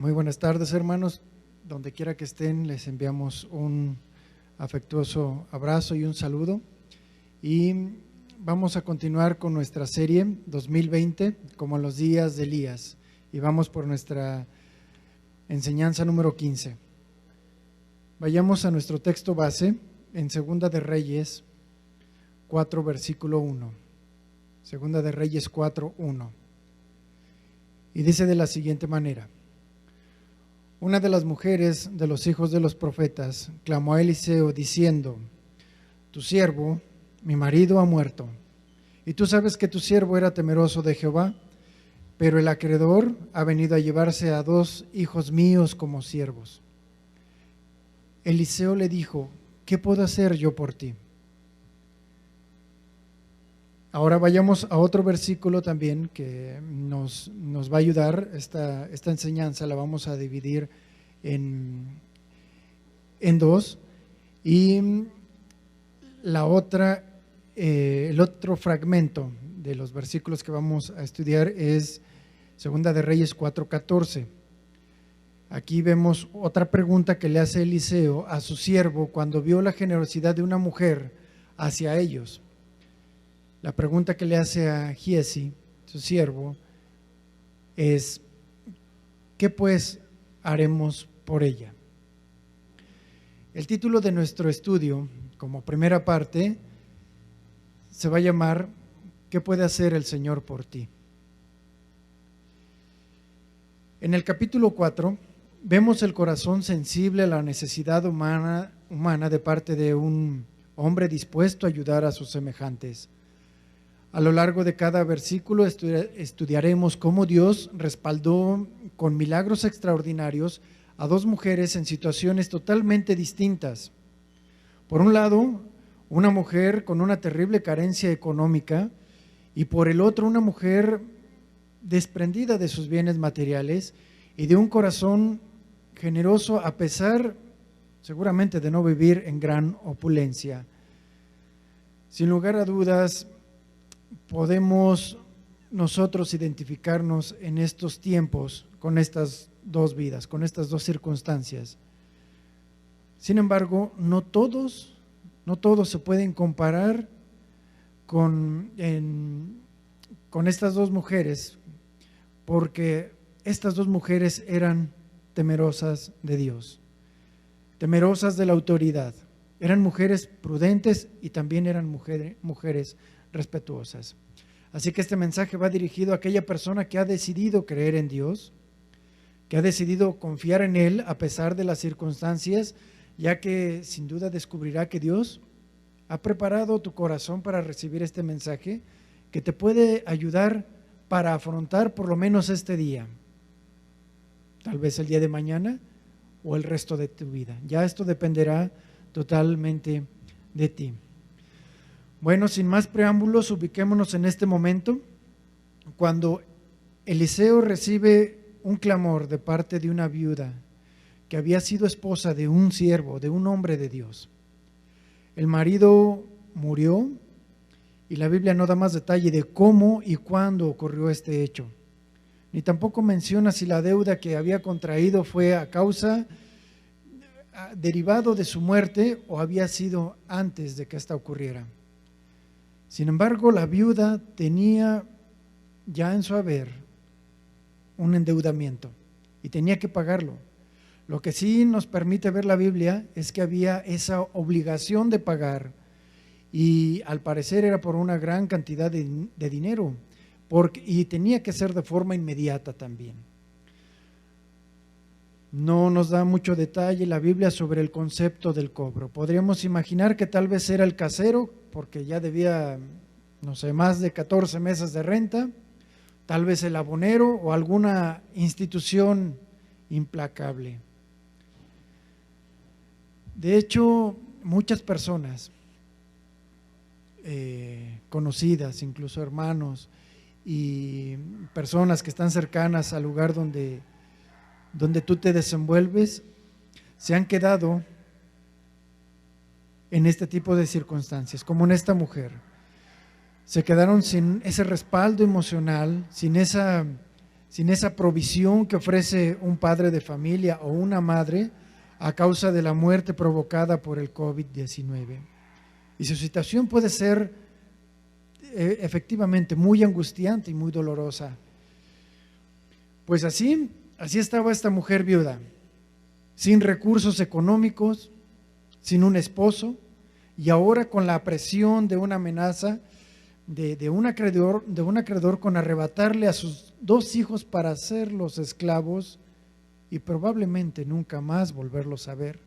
Muy buenas tardes, hermanos. Donde quiera que estén, les enviamos un afectuoso abrazo y un saludo. Y vamos a continuar con nuestra serie 2020, como los días de Elías. Y vamos por nuestra enseñanza número 15. Vayamos a nuestro texto base en Segunda de Reyes 4, versículo 1. Segunda de Reyes 4, 1. Y dice de la siguiente manera: una de las mujeres de los hijos de los profetas clamó a Eliseo diciendo: tu siervo, mi marido, ha muerto, y tú sabes que tu siervo era temeroso de Jehová, pero el acreedor ha venido a llevarse a 2 hijos míos como siervos. Eliseo le dijo: ¿qué puedo hacer yo por ti? Ahora vayamos a otro versículo también que nos va a ayudar. Esta enseñanza la vamos a dividir en 2, y la otra, el otro fragmento de los versículos que vamos a estudiar es Segunda de Reyes 4:14. Aquí vemos otra pregunta que le hace Eliseo a su siervo cuando vio la generosidad de una mujer hacia ellos. La pregunta que le hace a Giesi, su siervo, es: ¿qué pues haremos por ella? El título de nuestro estudio, como primera parte, se va a llamar ¿qué puede hacer el Señor por ti? En el capítulo 4 vemos el corazón sensible a la necesidad humana de parte de un hombre dispuesto a ayudar a sus semejantes. A lo largo de cada versículo estudiaremos cómo Dios respaldó con milagros extraordinarios a 2 mujeres en situaciones totalmente distintas. Por un lado, una mujer con una terrible carencia económica, y por el otro, una mujer desprendida de sus bienes materiales y de un corazón generoso, a pesar seguramente de no vivir en gran opulencia. Sin lugar a dudas, podemos nosotros identificarnos en estos tiempos con estas 2 vidas, con estas 2 circunstancias. Sin embargo, no todos se pueden comparar con estas 2 mujeres, porque estas 2 mujeres eran temerosas de Dios, temerosas de la autoridad. Eran mujeres prudentes y también eran mujeres respetuosas. Así que este mensaje va dirigido a aquella persona que ha decidido creer en Dios, que ha decidido confiar en Él a pesar de las circunstancias, ya que sin duda descubrirá que Dios ha preparado tu corazón para recibir este mensaje que te puede ayudar para afrontar por lo menos este día, tal vez el día de mañana o el resto de tu vida. Ya esto dependerá totalmente de ti. Bueno, sin más preámbulos, ubiquémonos en este momento cuando Eliseo recibe un clamor de parte de una viuda que había sido esposa de un siervo, de un hombre de Dios. El marido murió y la Biblia no da más detalle de cómo y cuándo ocurrió este hecho, ni tampoco menciona si la deuda que había contraído fue derivado de su muerte o había sido antes de que esta ocurriera. Sin embargo, la viuda tenía ya en su haber un endeudamiento y tenía que pagarlo. Lo que sí nos permite ver la Biblia es que había esa obligación de pagar, y al parecer era por una gran cantidad de dinero, y tenía que ser de forma inmediata también. No nos da mucho detalle la Biblia sobre el concepto del cobro. Podríamos imaginar que tal vez era el casero, porque ya debía, no sé, más de 14 meses de renta, tal vez el abonero o alguna institución implacable. De hecho, muchas personas conocidas, incluso hermanos y personas que están cercanas al lugar donde tú te desenvuelves, se han quedado en este tipo de circunstancias, como en esta mujer. Se quedaron sin ese respaldo emocional, sin esa sin esa provisión que ofrece un padre de familia o una madre a causa de la muerte provocada por el COVID-19. Y su situación puede ser efectivamente muy angustiante y muy dolorosa. Pues así estaba esta mujer viuda, sin recursos económicos, sin un esposo, y ahora con la presión de una amenaza de un acreedor con arrebatarle a sus 2 hijos para hacerlos esclavos y probablemente nunca más volverlos a ver.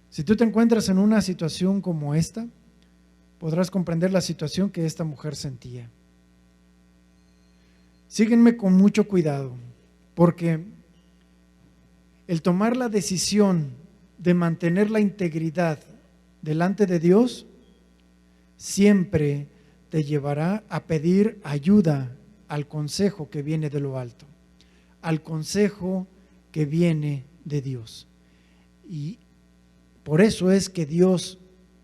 Si tú te encuentras en una situación como esta, podrás comprender la situación que esta mujer sentía. Síguenme con mucho cuidado, porque el tomar la decisión de mantener la integridad delante de Dios siempre te llevará a pedir ayuda al consejo que viene de lo alto, al consejo que viene de Dios. Y por eso es que Dios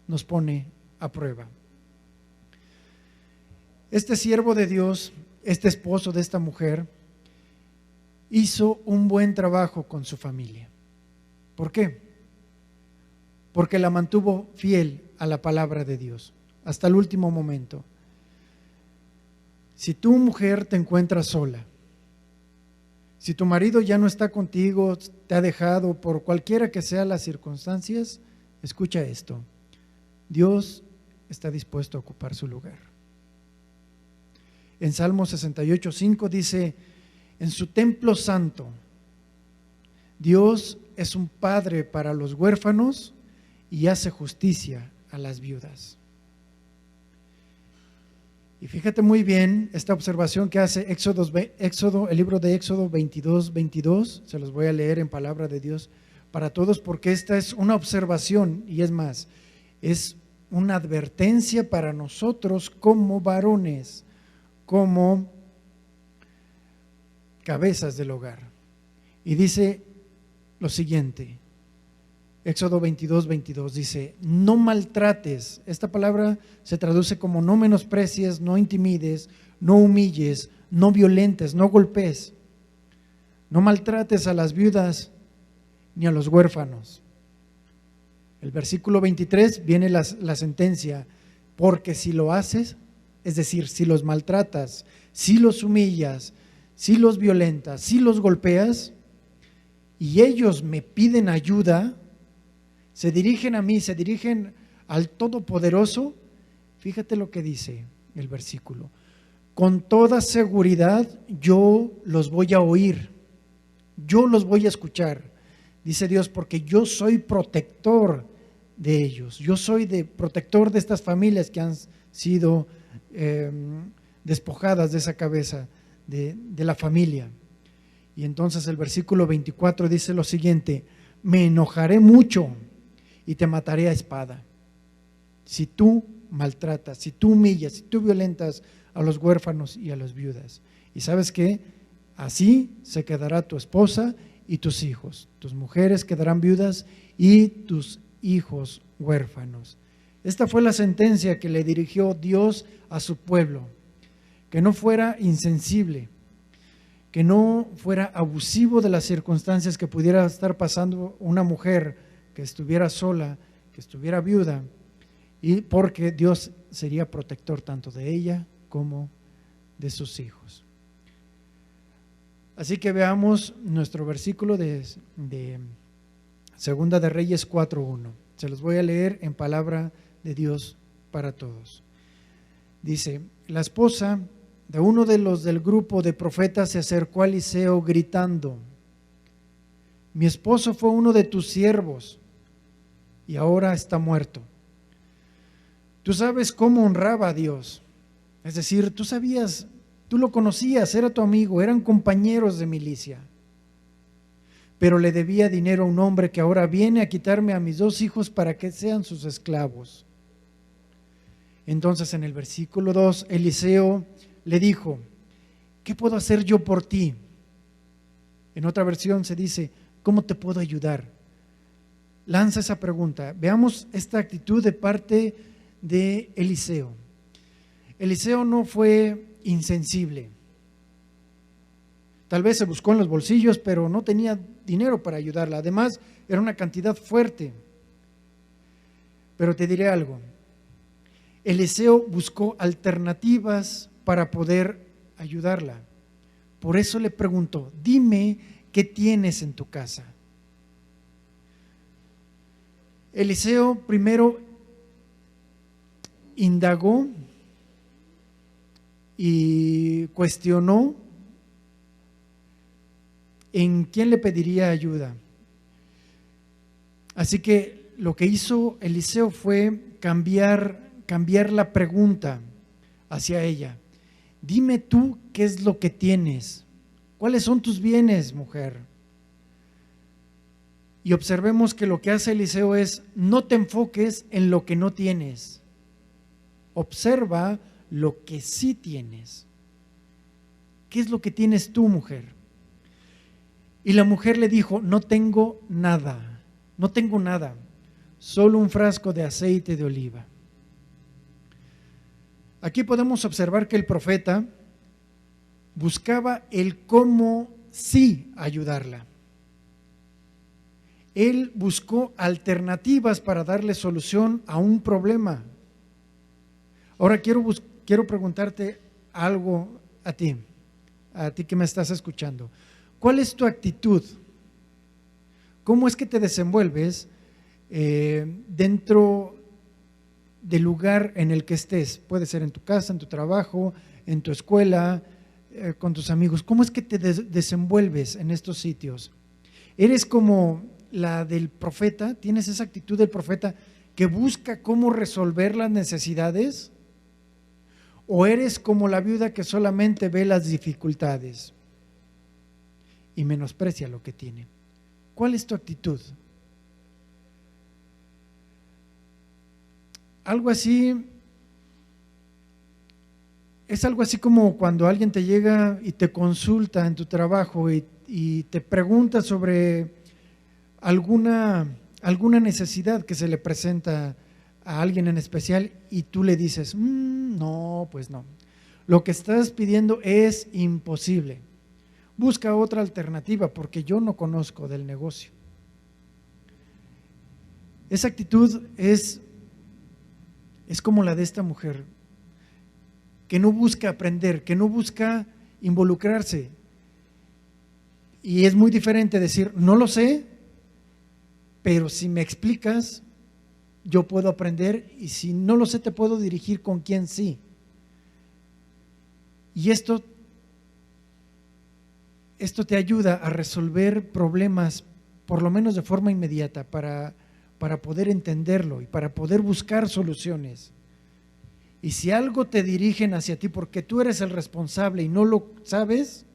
nos pone a prueba. Este siervo de Dios, este esposo de esta mujer, hizo un buen trabajo con su familia. ¿Por qué? Porque la mantuvo fiel a la palabra de Dios hasta el último momento. Si tu mujer te encuentras sola, si tu marido ya no está contigo, te ha dejado por cualquiera que sea las circunstancias, escucha esto: Dios está dispuesto a ocupar su lugar. En Salmo 68:5 dice: en su templo santo, Dios es un padre para los huérfanos y hace justicia a las viudas. Y fíjate muy bien esta observación que hace el libro de Éxodo 22:22, se los voy a leer en palabra de Dios para todos, porque esta es una observación y es más, es una advertencia para nosotros como varones, como cabezas del hogar. Y dice lo siguiente, Éxodo 22:22 dice: no maltrates. Esta palabra se traduce como no menosprecies, no intimides, no humilles, no violentes, no golpes. No maltrates a las viudas ni a los huérfanos. El versículo 23 viene la sentencia: porque si lo haces, es decir, si los maltratas, si los humillas, si los violentas, si los golpeas, y ellos me piden ayuda, se dirigen a mí, se dirigen al Todopoderoso, fíjate lo que dice el versículo: con toda seguridad yo los voy a oír, yo los voy a escuchar, dice Dios, porque yo soy protector de ellos, yo soy protector de estas familias que han sido despojadas de esa cabeza de la familia. Y entonces el versículo 24 dice lo siguiente: me enojaré mucho y te mataré a espada si tú maltratas, si tú humillas, si tú violentas a los huérfanos y a las viudas. Y ¿sabes qué? Así se quedará tu esposa y tus hijos, tus mujeres quedarán viudas y tus hijos huérfanos. Esta fue la sentencia que le dirigió Dios a su pueblo: que no fuera insensible, que no fuera abusivo de las circunstancias que pudiera estar pasando una mujer que estuviera sola, que estuviera viuda, y porque Dios sería protector tanto de ella como de sus hijos. Así que veamos nuestro versículo de Segunda de Reyes 4:1. Se los voy a leer en palabra de Dios para todos. Dice: la esposa de uno de los del grupo de profetas se acercó a Eliseo gritando: mi esposo fue uno de tus siervos y ahora está muerto. Tú sabes cómo honraba a Dios. Es decir, tú lo conocías, era tu amigo, eran compañeros de milicia. Pero le debía dinero a un hombre que ahora viene a quitarme a mis 2 hijos para que sean sus esclavos. Entonces en el versículo 2, Eliseo le dijo: ¿qué puedo hacer yo por ti? En otra versión se dice: ¿cómo te puedo ayudar? Lanza esa pregunta. Veamos esta actitud de parte de Eliseo. Eliseo no fue insensible. Tal vez se buscó en los bolsillos, pero no tenía dinero para ayudarla. Además, era una cantidad fuerte. Pero te diré algo. Eliseo buscó alternativas para poder ayudarla. Por eso le preguntó, dime qué tienes en tu casa. Eliseo primero indagó y cuestionó en quién le pediría ayuda. Así que lo que hizo Eliseo fue cambiar la pregunta hacia ella. Dime tú qué es lo que tienes. ¿Cuáles son tus bienes, mujer? Y observemos que lo que hace Eliseo es, no te enfoques en lo que no tienes. Observa lo que sí tienes. ¿Qué es lo que tienes tú, mujer? Y la mujer le dijo, no tengo nada, solo un frasco de aceite de oliva. Aquí podemos observar que el profeta buscaba el cómo sí ayudarla. Él buscó alternativas para darle solución a un problema. Ahora quiero preguntarte algo a ti que me estás escuchando. ¿Cuál es tu actitud? ¿Cómo es que te desenvuelves dentro del lugar en el que estés? Puede ser en tu casa, en tu trabajo, en tu escuela, con tus amigos. ¿Cómo es que te desenvuelves en estos sitios? ¿Eres como la del profeta? ¿Tienes esa actitud del profeta que busca cómo resolver las necesidades? ¿O eres como la viuda que solamente ve las dificultades y menosprecia lo que tiene? ¿Cuál es tu actitud? Algo así, es algo así como cuando alguien te llega y te consulta en tu trabajo y te pregunta sobre alguna necesidad que se le presenta a alguien en especial y tú le dices, no, pues no. Lo que estás pidiendo es imposible. Busca otra alternativa porque yo no conozco del negocio. Esa actitud es como la de esta mujer, que no busca aprender, que no busca involucrarse. Y es muy diferente decir, no lo sé, pero si me explicas, yo puedo aprender, y si no lo sé, te puedo dirigir con quien sí. Y esto te ayuda a resolver problemas, por lo menos de forma inmediata, para poder entenderlo y para poder buscar soluciones. Y si algo te dirigen hacia ti porque tú eres el responsable y no lo sabes,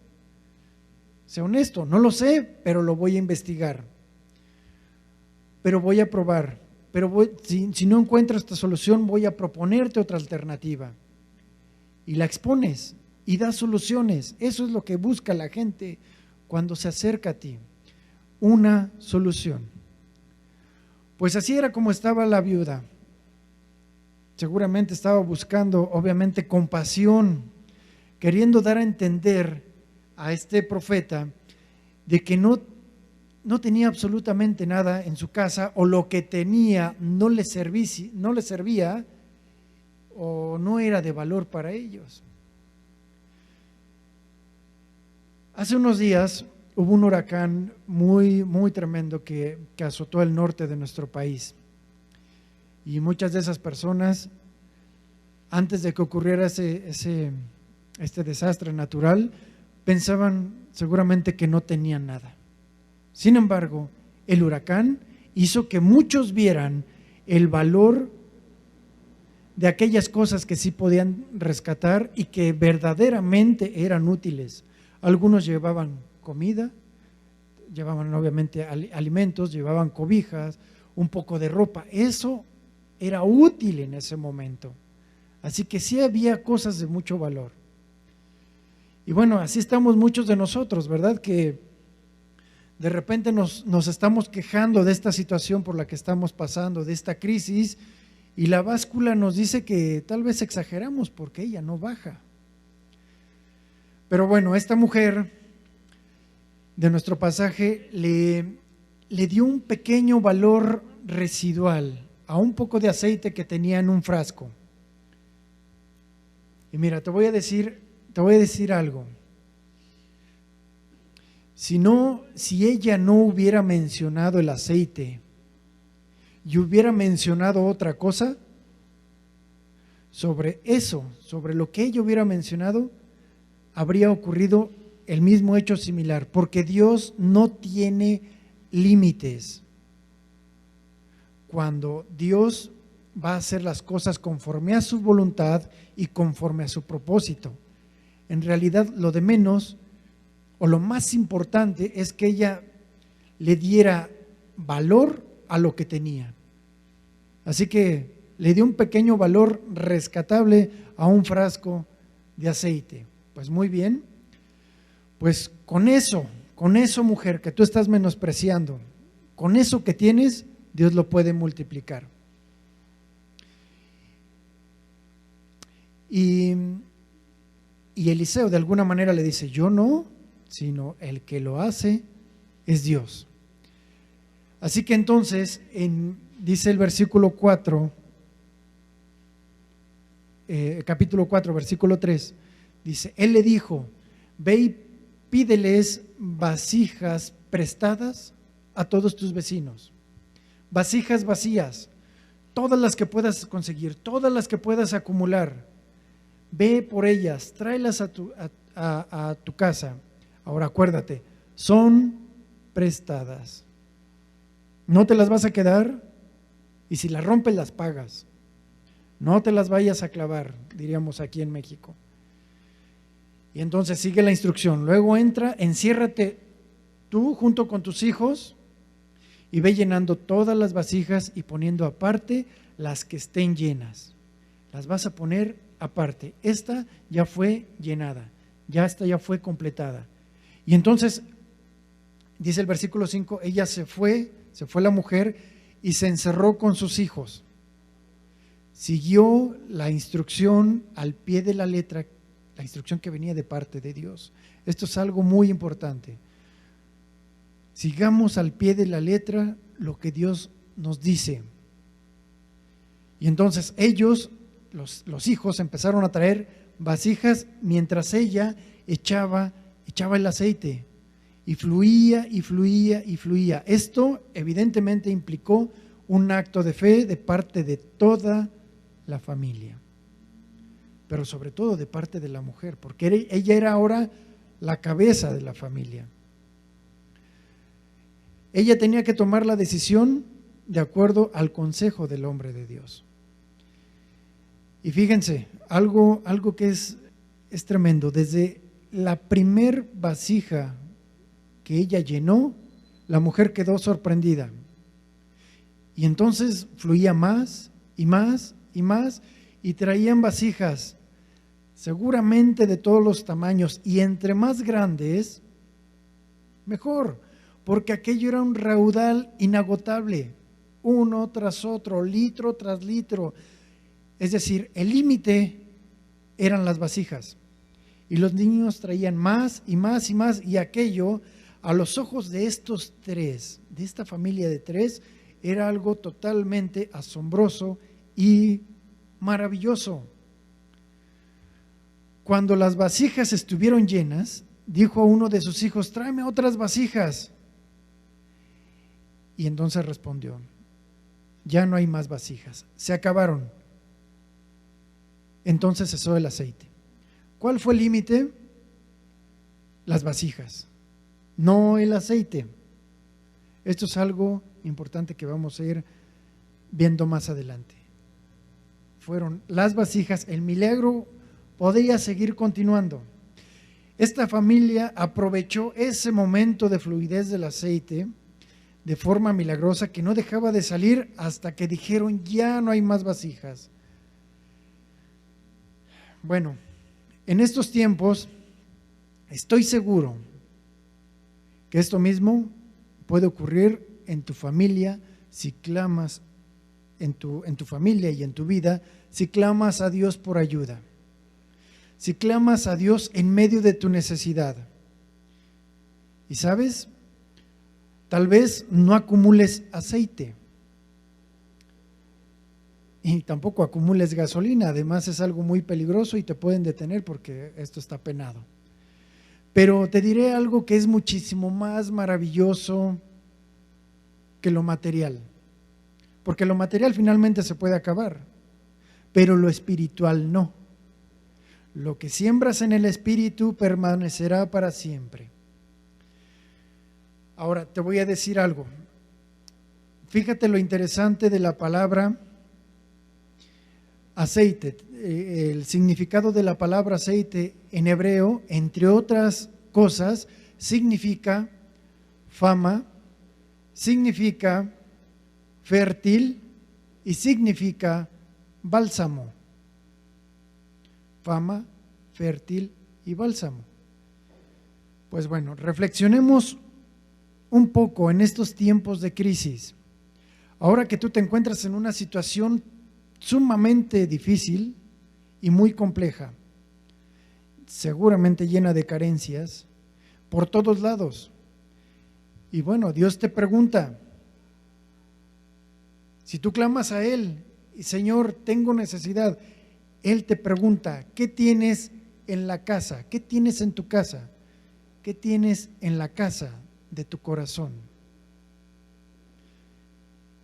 sé honesto, no lo sé, pero lo voy a investigar, pero voy a probar, pero si no encuentro esta solución, voy a proponerte otra alternativa. Y la expones y das soluciones. Eso es lo que busca la gente cuando se acerca a ti, una solución. Pues así era como estaba la viuda. Seguramente estaba buscando, obviamente, compasión, queriendo dar a entender a este profeta de que no tenía absolutamente nada en su casa, o lo que tenía no le servía o no era de valor para ellos. Hace unos días hubo un huracán muy, muy tremendo que azotó el norte de nuestro país. Y muchas de esas personas, antes de que ocurriera este desastre natural, pensaban seguramente que no tenían nada. Sin embargo, el huracán hizo que muchos vieran el valor de aquellas cosas que sí podían rescatar y que verdaderamente eran útiles. Algunos llevaban comida, llevaban obviamente alimentos, llevaban cobijas, un poco de ropa. Eso era útil en ese momento. Así que sí había cosas de mucho valor. Y bueno, así estamos muchos de nosotros, ¿verdad? Que de repente nos estamos quejando de esta situación por la que estamos pasando, de esta crisis, y la báscula nos dice que tal vez exageramos porque ella no baja. Pero bueno, esta mujer de nuestro pasaje le dio un pequeño valor residual a un poco de aceite que tenía en un frasco. Y mira, te voy a decir algo. Si ella no hubiera mencionado el aceite y hubiera mencionado otra cosa, sobre lo que ella hubiera mencionado, habría ocurrido el mismo hecho similar, porque Dios no tiene límites. Cuando Dios va a hacer las cosas conforme a su voluntad y conforme a su propósito. En realidad, lo de menos o lo más importante es que ella le diera valor a lo que tenía. Así que le dio un pequeño valor rescatable a un frasco de aceite. Pues muy bien, pues con eso mujer que tú estás menospreciando, con eso que tienes, Dios lo puede multiplicar. Y Eliseo de alguna manera le dice, yo no, sino el que lo hace es Dios. Así que entonces, dice el versículo 4, capítulo 4, versículo 3, dice, él le dijo, ve y pídeles vasijas prestadas a todos tus vecinos, vasijas vacías, todas las que puedas conseguir, todas las que puedas acumular. Ve por ellas, tráelas a tu casa. Ahora acuérdate, son prestadas. No te las vas a quedar y si las rompes las pagas. No te las vayas a clavar, diríamos aquí en México. Y entonces sigue la instrucción. Luego enciérrate tú junto con tus hijos y ve llenando todas las vasijas y poniendo aparte las que estén llenas. Las vas a poner aparte. Esta ya fue llenada, esta ya fue completada. Y entonces, dice el versículo 5, ella se fue la mujer y se encerró con sus hijos. Siguió la instrucción al pie de la letra, la instrucción que venía de parte de Dios. Esto es algo muy importante. Sigamos al pie de la letra lo que Dios nos dice. Y entonces ellos, los hijos, empezaron a traer vasijas mientras ella echaba el aceite. Y fluía y fluía y fluía. Esto evidentemente implicó un acto de fe de parte de toda la familia, pero sobre todo de parte de la mujer, porque ella era ahora la cabeza de la familia. Ella tenía que tomar la decisión de acuerdo al consejo del hombre de Dios. Y fíjense, algo que es tremendo. Desde la primer vasija que ella llenó, la mujer quedó sorprendida. Y entonces fluía más y más y más, y traían vasijas, seguramente de todos los tamaños, y entre más grandes, mejor, porque aquello era un raudal inagotable, uno tras otro, litro tras litro. Es decir, el límite eran las vasijas. Y los niños traían más y más y más, y aquello, a los ojos de estos tres, de esta familia de tres, era algo totalmente asombroso y maravilloso. Cuando las vasijas estuvieron llenas, dijo a uno de sus hijos, tráeme otras vasijas. Y entonces respondió, ya no hay más vasijas, se acabaron. Entonces cesó el aceite. ¿Cuál fue el límite? Las vasijas, no el aceite. Esto es algo importante que vamos a ir viendo más adelante. Fueron las vasijas, el milagro podía seguir continuando. Esta familia aprovechó ese momento de fluidez del aceite de forma milagrosa que no dejaba de salir hasta que dijeron, ya no hay más vasijas. Bueno, en estos tiempos estoy seguro que esto mismo puede ocurrir en tu familia si clamas en tu familia y en tu vida, si clamas a Dios por ayuda, si clamas a Dios en medio de tu necesidad. Y sabes, tal vez no acumules aceite y tampoco acumules gasolina. Además es algo muy peligroso y te pueden detener porque esto está penado. Pero te diré algo que es muchísimo más maravilloso que lo material, porque lo material finalmente se puede acabar, pero lo espiritual no. Lo que siembras en el espíritu permanecerá para siempre. Ahora te voy a decir algo. Fíjate lo interesante de la palabra aceite. El significado de la palabra aceite en hebreo, entre otras cosas, significa fama, significa fértil y significa bálsamo. Fama, fértil y bálsamo. Pues bueno, reflexionemos un poco en estos tiempos de crisis. Ahora que tú te encuentras en una situación sumamente difícil y muy compleja, seguramente llena de carencias por todos lados. Y bueno, Dios te pregunta, si tú clamas a Él, y Señor, tengo necesidad, Él te pregunta, ¿qué tienes en la casa? ¿Qué tienes en tu casa? ¿Qué tienes en la casa de tu corazón?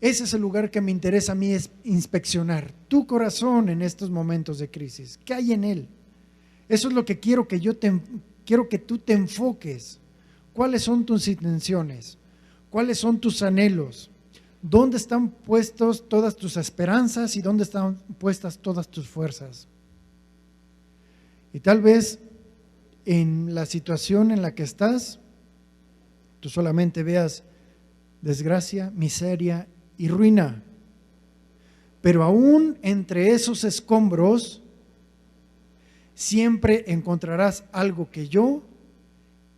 Ese es el lugar que me interesa a mí, es inspeccionar tu corazón en estos momentos de crisis. ¿Qué hay en él? Eso es lo que quiero que tú te enfoques. ¿Cuáles son tus intenciones? ¿Cuáles son tus anhelos? ¿Dónde están puestas todas tus esperanzas y dónde están puestas todas tus fuerzas? Y tal vez en la situación en la que estás, tú solamente veas desgracia, miseria y ruina. Pero aún entre esos escombros, siempre encontrarás algo que yo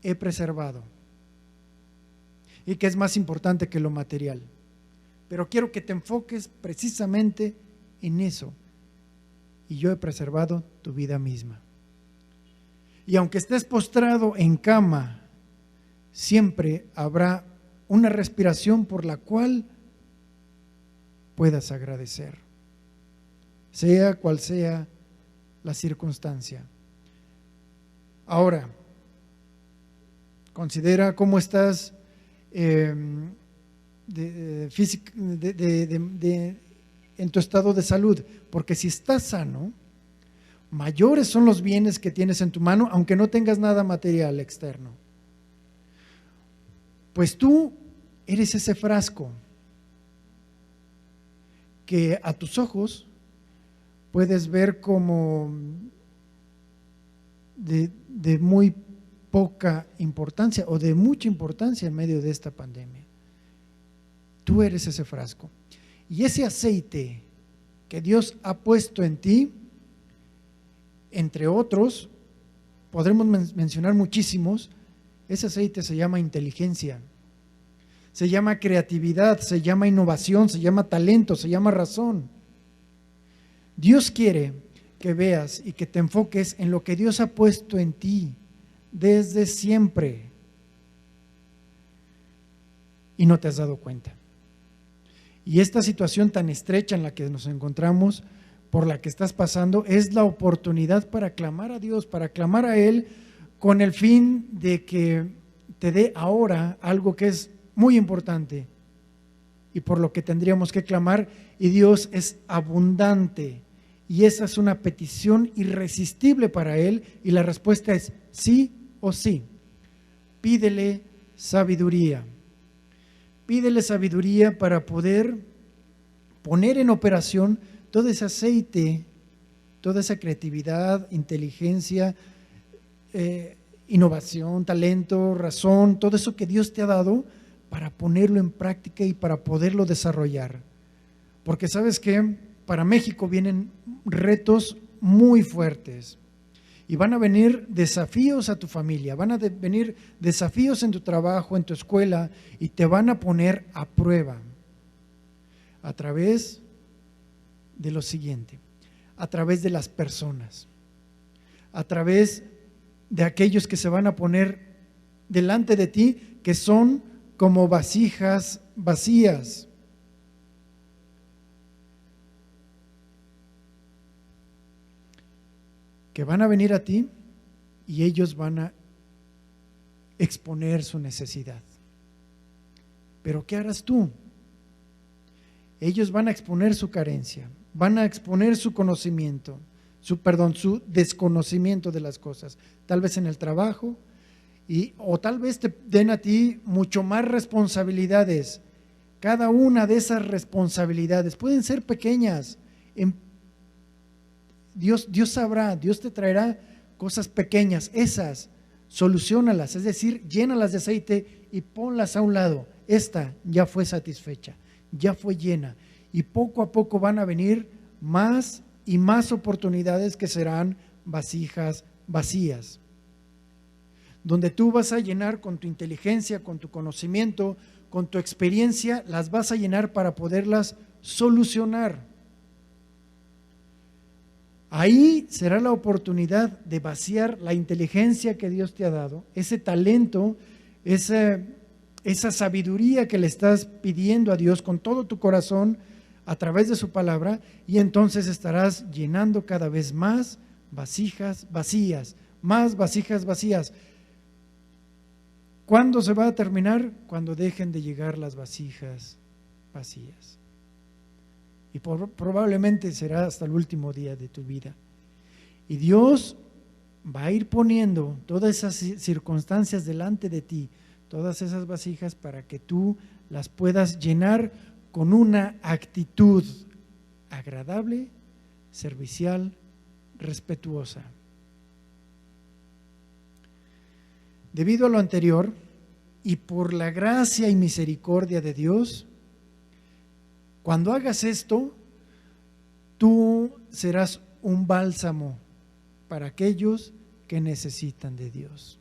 he preservado y que es más importante que lo material. Pero quiero que te enfoques precisamente en eso. Y yo he preservado tu vida misma. Y aunque estés postrado en cama, siempre habrá una respiración por la cual puedas agradecer, sea cual sea la circunstancia. Ahora, considera cómo estás en tu estado de salud, porque si estás sano, mayores son los bienes que tienes en tu mano, aunque no tengas nada material externo. Pues tú eres ese frasco que a tus ojos puedes ver como de muy poca importancia o de mucha importancia en medio de esta pandemia. Tú eres ese frasco. Y ese aceite que Dios ha puesto en ti, entre otros, podremos mencionar muchísimos, ese aceite se llama inteligencia, se llama creatividad, se llama innovación, se llama talento, se llama razón. Dios quiere que veas y que te enfoques en lo que Dios ha puesto en ti desde siempre y no te has dado cuenta. Y esta situación tan estrecha en la que nos encontramos, por la que estás pasando, es la oportunidad para clamar a Dios, para clamar a Él con el fin de que te dé ahora algo que es muy importante y por lo que tendríamos que clamar, y Dios es abundante y esa es una petición irresistible para Él y la respuesta es sí o sí. Pídele sabiduría. Pídele sabiduría para poder poner en operación todo ese aceite, toda esa creatividad, inteligencia, innovación, talento, razón, todo eso que Dios te ha dado para ponerlo en práctica y para poderlo desarrollar. Porque sabes que para México vienen retos muy fuertes y van a venir desafíos a tu familia, van a venir desafíos en tu trabajo, en tu escuela, y te van a poner a prueba a través de lo siguiente, a través de las personas, a través de aquellos que se van a poner delante de ti que son como vasijas vacías. Que van a venir a ti y ellos van a exponer su necesidad. Pero ¿qué harás tú? Ellos van a exponer su carencia, van a exponer su conocimiento, su desconocimiento de las cosas, tal vez en el trabajo, o tal vez te den a ti mucho más responsabilidades. Cada una de esas responsabilidades pueden ser pequeñas. Dios sabrá, Dios te traerá cosas pequeñas, esas, soluciónalas, es decir, llénalas de aceite y ponlas a un lado. Esta ya fue satisfecha, ya fue llena, y poco a poco van a venir más y más oportunidades que serán vasijas vacías, donde tú vas a llenar con tu inteligencia, con tu conocimiento, con tu experiencia, las vas a llenar para poderlas solucionar. Ahí será la oportunidad de vaciar la inteligencia que Dios te ha dado, ese talento, esa sabiduría que le estás pidiendo a Dios con todo tu corazón a través de su palabra, y entonces estarás llenando cada vez más vasijas vacías, más vasijas vacías. ¿Cuándo se va a terminar? Cuando dejen de llegar las vasijas vacías. Y probablemente será hasta el último día de tu vida. Y Dios va a ir poniendo todas esas circunstancias delante de ti, todas esas vasijas, para que tú las puedas llenar con una actitud agradable, servicial, respetuosa. Debido a lo anterior, y por la gracia y misericordia de Dios, cuando hagas esto, tú serás un bálsamo para aquellos que necesitan de Dios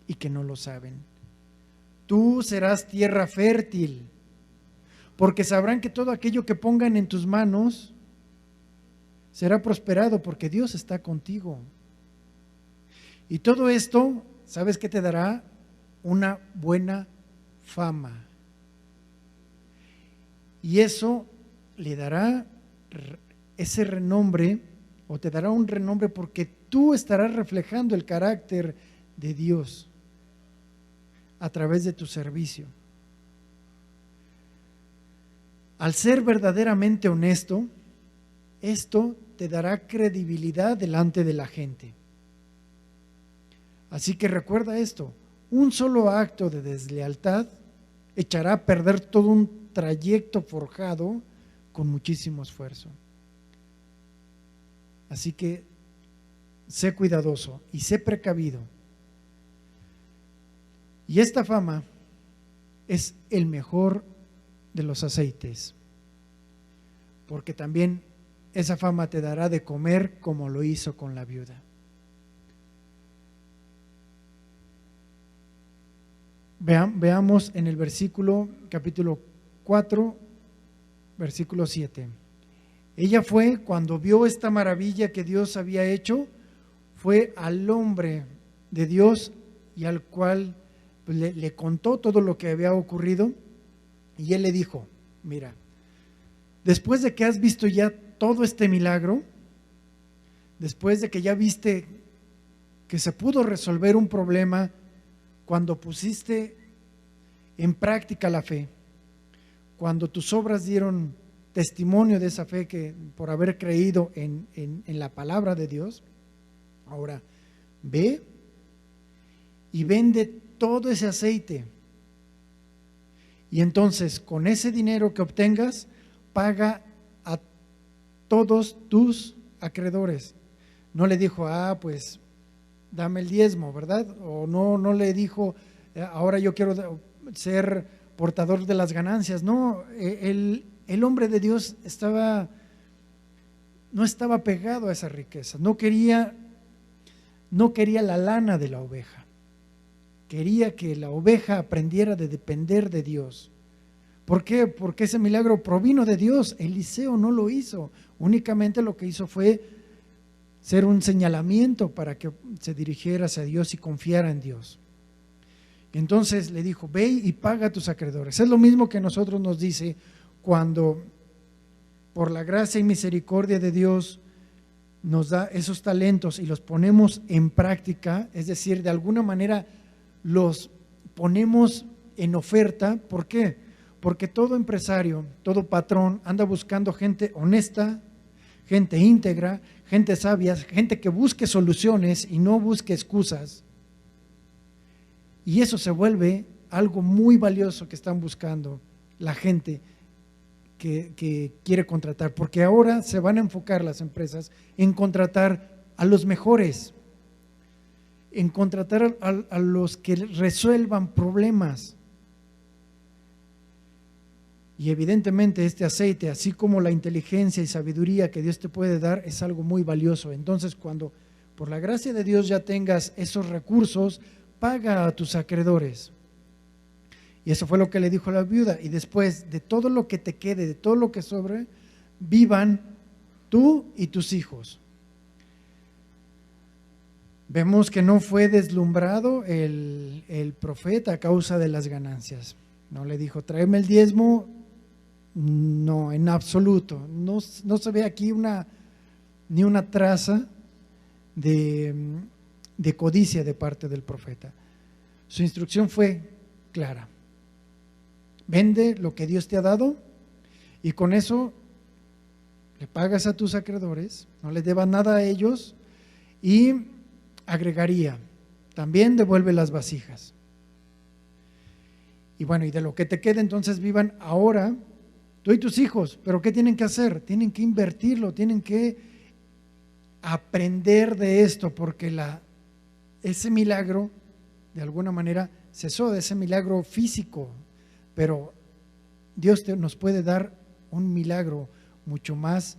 y que no lo saben. Tú serás tierra fértil, porque sabrán que todo aquello que pongan en tus manos será prosperado, porque Dios está contigo. Y todo esto, ¿sabes qué te dará? Una buena fama. Y eso le dará ese renombre, o te dará un renombre, porque tú estarás reflejando el carácter de Dios a través de tu servicio. Al ser verdaderamente honesto, esto te dará credibilidad delante de la gente. Así que recuerda esto: un solo acto de deslealtad echará a perder todo un trayecto forjado con muchísimo esfuerzo. Así que sé cuidadoso y sé precavido. Y esta fama es el mejor de los aceites, porque también esa fama te dará de comer como lo hizo con la viuda. Veamos en el capítulo 4, versículo 7. Ella fue, cuando vio esta maravilla que Dios había hecho, fue al hombre de Dios y al cual le contó todo lo que había ocurrido, y él le dijo: mira, después de que has visto ya todo este milagro, después de que ya viste que se pudo resolver un problema cuando pusiste en práctica la fe, cuando tus obras dieron testimonio de esa fe, que por haber creído en la palabra de Dios, ahora ve y vende todo ese aceite, y entonces con ese dinero que obtengas paga a todos tus acreedores. No le dijo: pues dame el diezmo, ¿verdad? O no le dijo: ahora yo quiero ser portador de las ganancias. No, el hombre de Dios no estaba pegado a esa riqueza, no quería la lana de la oveja, quería que la oveja aprendiera de depender de Dios. ¿Por qué? Porque ese milagro provino de Dios. Eliseo no lo hizo, únicamente lo que hizo fue ser un señalamiento para que se dirigiera hacia Dios y confiara en Dios. Entonces le dijo, ve y paga a tus acreedores. Es lo mismo que nosotros nos dice cuando por la gracia y misericordia de Dios nos da esos talentos y los ponemos en práctica, es decir, de alguna manera los ponemos en oferta. ¿Por qué? Porque todo empresario, todo patrón anda buscando gente honesta, gente íntegra, gente sabia, gente que busque soluciones y no busque excusas. Y eso se vuelve algo muy valioso que están buscando la gente que quiere contratar, porque ahora se van a enfocar las empresas en contratar a los mejores, en contratar a los que resuelvan problemas. Y evidentemente este aceite, así como la inteligencia y sabiduría que Dios te puede dar, es algo muy valioso. Entonces, cuando por la gracia de Dios ya tengas esos recursos, paga a tus acreedores. Y eso fue lo que le dijo a la viuda. Y después de todo lo que te quede, de todo lo que sobre, vivan tú y tus hijos. Vemos que no fue deslumbrado el profeta a causa de las ganancias. No le dijo, tráeme el diezmo. No, en absoluto. No se ve aquí ni una traza de codicia de parte del profeta. Su instrucción fue clara. Vende lo que Dios te ha dado y con eso le pagas a tus acreedores, no les debas nada a ellos, y agregaría, también devuelve las vasijas. Y bueno, y de lo que te quede entonces vivan ahora tú y tus hijos. Pero ¿qué tienen que hacer? Tienen que invertirlo, tienen que aprender de esto, porque ese milagro de alguna manera cesó, de ese milagro físico. Pero Dios nos puede dar un milagro mucho más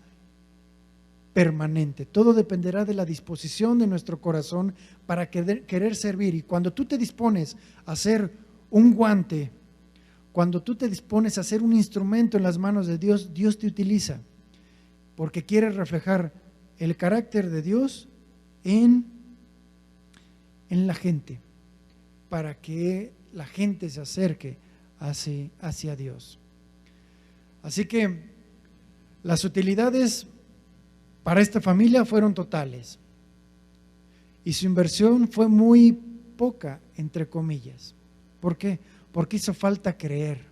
permanente. Todo dependerá de la disposición de nuestro corazón para querer servir. Y cuando tú te dispones a ser un guante, cuando tú te dispones a ser un instrumento en las manos de Dios, Dios te utiliza, porque quiere reflejar el carácter de Dios en la gente, para que la gente se acerque hacia Dios. Así que las utilidades para esta familia fueron totales y su inversión fue muy poca, entre comillas. ¿Por qué? Porque hizo falta creer.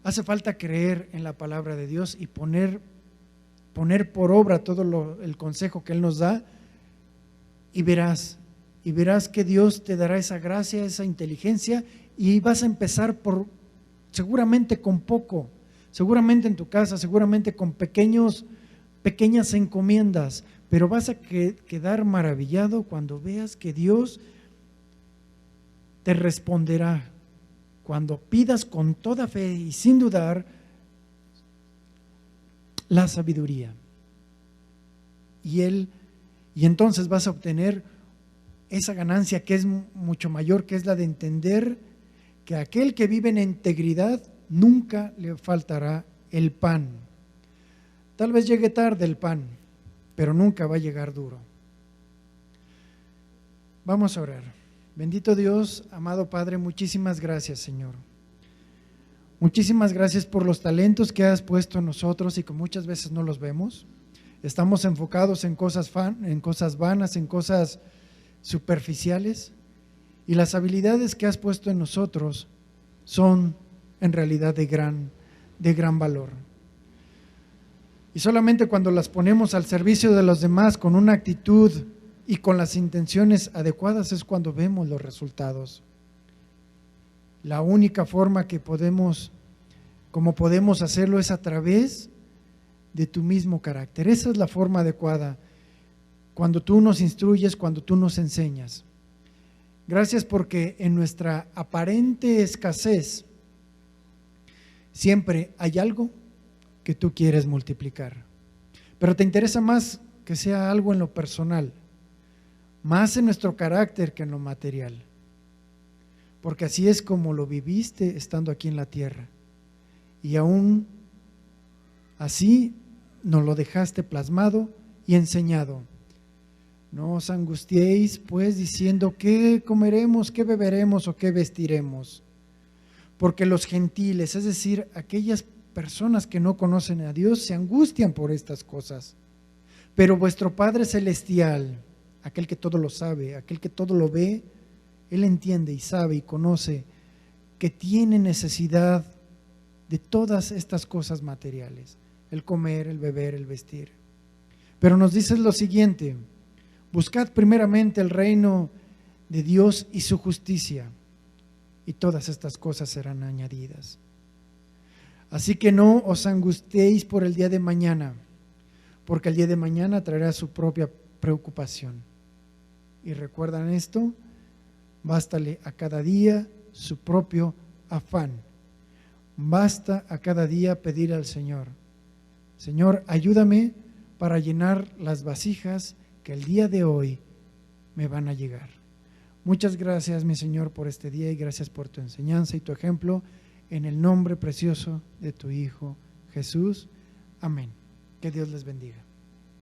Hace falta creer en la palabra de Dios y poner por obra todo el consejo que Él nos da, y verás que Dios te dará esa gracia, esa inteligencia, y vas a empezar seguramente con poco, seguramente en tu casa, seguramente con pequeñas encomiendas, pero vas a quedar maravillado cuando veas que Dios te responderá. Cuando pidas con toda fe y sin dudar la sabiduría. Y entonces vas a obtener esa ganancia que es mucho mayor, que es la de entender que a aquel que vive en integridad nunca le faltará el pan. Tal vez llegue tarde el pan, pero nunca va a llegar duro. Vamos a orar. Bendito Dios, amado Padre, muchísimas gracias, Señor. Muchísimas gracias por los talentos que has puesto en nosotros y que muchas veces no los vemos. Estamos enfocados en cosas vanas, en cosas superficiales, y las habilidades que has puesto en nosotros son en realidad de gran valor. Y solamente cuando las ponemos al servicio de los demás con una actitud y con las intenciones adecuadas es cuando vemos los resultados. La única forma como podemos hacerlo es a través de tu mismo carácter. Esa es la forma adecuada, cuando tú nos instruyes, cuando tú nos enseñas. Gracias porque en nuestra aparente escasez siempre hay algo que tú quieres multiplicar, pero te interesa más que sea algo en lo personal, más en nuestro carácter que en lo material, porque así es como lo viviste estando aquí en la tierra, y aún así nos lo dejaste plasmado y enseñado. No os angustiéis, pues, diciendo, ¿qué comeremos, qué beberemos o qué vestiremos? Porque los gentiles, es decir, aquellas personas que no conocen a Dios, se angustian por estas cosas. Pero vuestro Padre Celestial, aquel que todo lo sabe, aquel que todo lo ve, Él entiende y sabe y conoce que tiene necesidad de todas estas cosas materiales, el comer, el beber, el vestir. Pero nos dice lo siguiente: buscad primeramente el reino de Dios y su justicia, y todas estas cosas serán añadidas. Así que no os angustiéis por el día de mañana, porque el día de mañana traerá su propia preocupación. Y recuerdan esto: bástale a cada día su propio afán. Basta a cada día pedir al Señor: Señor, ayúdame para llenar las vasijas que el día de hoy me van a llegar. Muchas gracias, mi Señor, por este día, y gracias por tu enseñanza y tu ejemplo, en el nombre precioso de tu Hijo Jesús. Amén. Que Dios les bendiga.